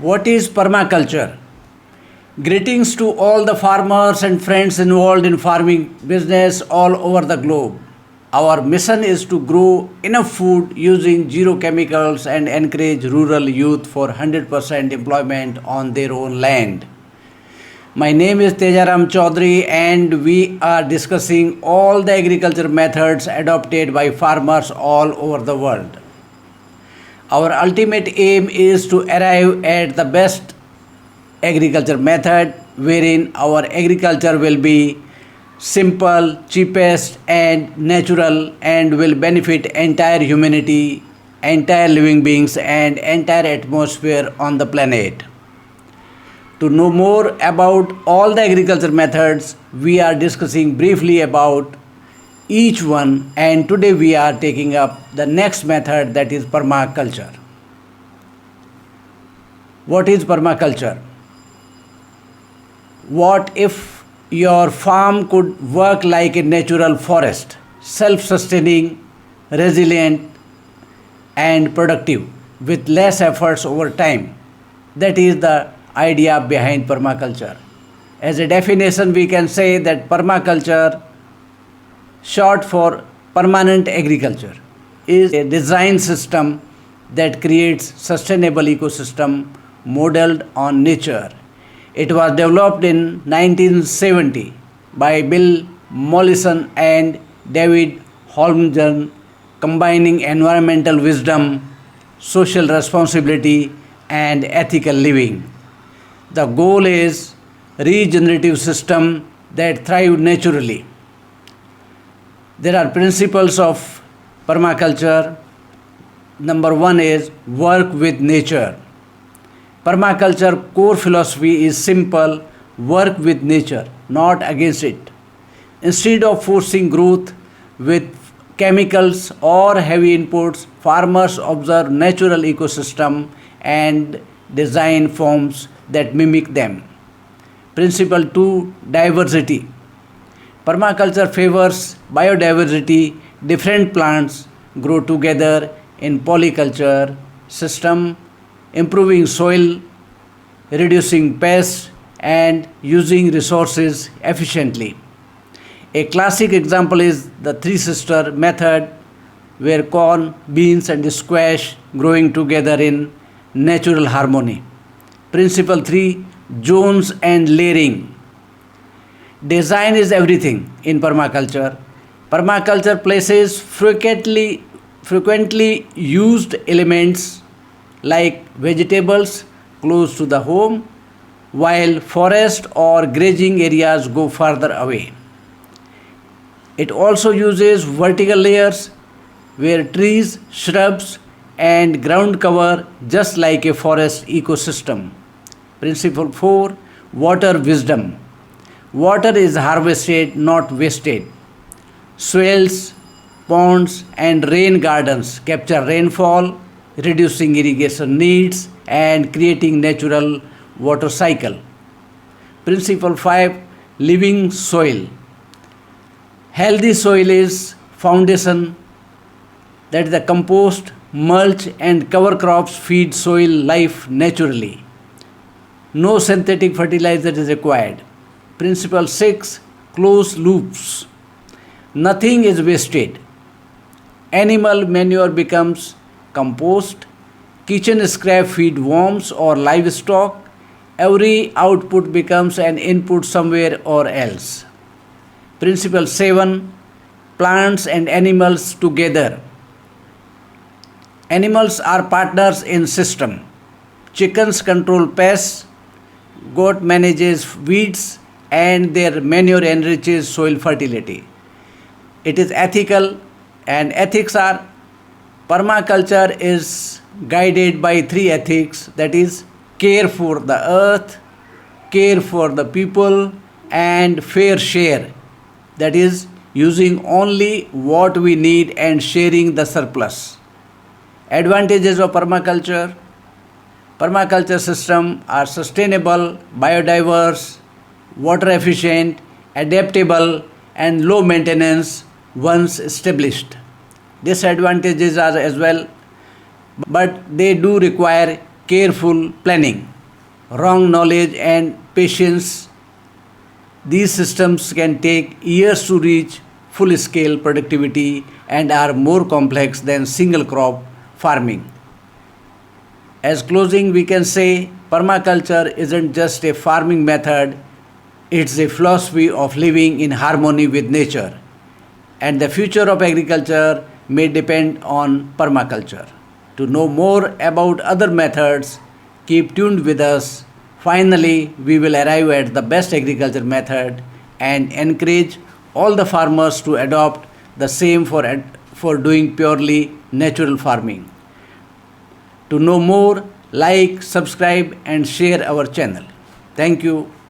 What is permaculture? Greetings to all the farmers and friends involved in farming business all over the globe. Our mission is to grow enough food using zero chemicals and encourage rural youth for 100% employment on their own land. My name is Tejaram Chaudhary and we are discussing all the agriculture methods adopted by farmers all over the world. Our ultimate aim is to arrive at the best agriculture method wherein our agriculture will be simple, cheapest and natural and will benefit entire humanity, entire living beings and entire atmosphere on the planet. To know more about all the agriculture methods, we are discussing briefly about each one, and today we are taking up the next method, that is permaculture. What is permaculture? What if your farm could work like a natural forest, self-sustaining, resilient and productive with less efforts over time? That is the idea behind permaculture. As a definition, we can say that permaculture, short for permanent agriculture, is a design system that creates sustainable ecosystem modeled on nature. It was developed in 1970 by Bill Mollison and David Holmgren, combining environmental wisdom, social responsibility and ethical living. The goal is regenerative system that thrive naturally. There are principles of permaculture. Number one is work with nature. Permaculture core philosophy is simple: work with nature, not against it. Instead of forcing growth with chemicals or heavy inputs, farmers observe natural ecosystem and design forms that mimic them. Principle 2, diversity. Permaculture favors biodiversity. Different plants grow together in polyculture system, improving soil, reducing pests and using resources efficiently. A classic example is the three sister method, where corn, beans and squash growing together in natural harmony. Principle 3, zones and layering. Design is everything in permaculture. Permaculture places frequently used elements like vegetables close to the home, while forest or grazing areas go further away. It also uses vertical layers where trees, shrubs and ground cover just like a forest ecosystem. Principle 4, water wisdom. Water is harvested, not wasted. Swales, ponds and rain gardens capture rainfall, reducing irrigation needs and creating natural water cycle. Principle 5, living soil. Healthy soil is foundation, that the compost, mulch and cover crops feed soil life naturally. No synthetic fertilizer is required. Principle 6, closed loops. Nothing is wasted. Animal manure becomes compost, kitchen scrap feed worms or livestock. Every output becomes an input somewhere or else. Principle 7, plants and animals together. Animals are partners in system. Chickens control pests, goat manages weeds and their manure enriches soil fertility. It is ethical, and ethics are: permaculture is guided by three ethics, that is care for the earth, care for the people and fair share, that is using only what we need and sharing the surplus. Advantages of permaculture: permaculture system are sustainable, biodiverse, water efficient, adaptable and low maintenance once established. Disadvantages are as well, but they do require careful planning, wrong knowledge, and patience. These systems can take years to reach full scale productivity and are more complex than single crop farming. As closing, we can say permaculture isn't just a farming method, it's a philosophy of living in harmony with nature. And the future of agriculture may depend on permaculture. To know more about other methods, keep tuned with us. Finally, we will arrive at the best agriculture method and encourage all the farmers to adopt the same for doing purely natural farming. To know more, like, subscribe, and share our channel. Thank you.